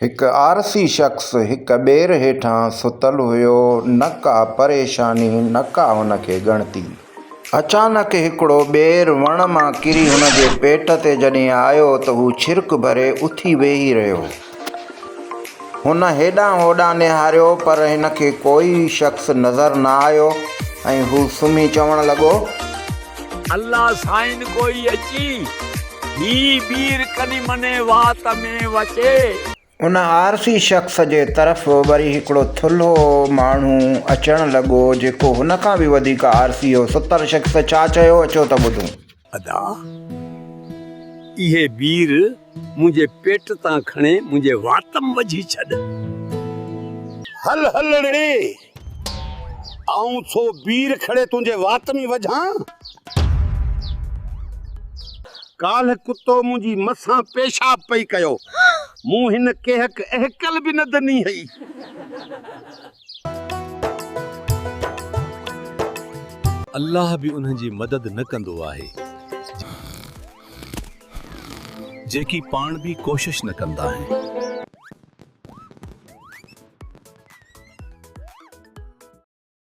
एक आरसी शख्स एक बेर हेठां सुतल हुयो। न का परेशानी न का हुनखे ॻणती। अचानक हिकिड़ो ॿेर वण मां किरी हुनजे पेट ते जॾहिं आयो त हू छिरक भरे उथी वेही रहियो। हुन हेॾां होॾां निहारियो पर हिनखे कोई शख्स नज़र न आयो ऐं हू सुम्ही चवण लॻो, अल्लाह साईं कोई अची ही बीर कनी मने वात में वचे। उन आरसी शख्स जे तरफ़ वरी हिकिड़ो थुल्हो माण्हू अचण लॻो जेको हुन खां बि वधीक आरसी हो। सुतल शख्स छा चयो अचो त ॿुधूं। अदा इहे बीर मुंहिंजे पेट तां खणे मुंहिंजे वातम वझी छॾ। हल हल रे आऊं सो बीर खड़े तुंहिंजे वात में वझां। काल्ह कुत्तो मुंहिंजी मसां पेशाब पई कयो, मूं हिन केहक अहकल बि न ॾिनी हई। अल्लाह भी उन्हनि जी मदद न कंदो आहे जेकी पाण भी कोशिश न कंदा आहिनि।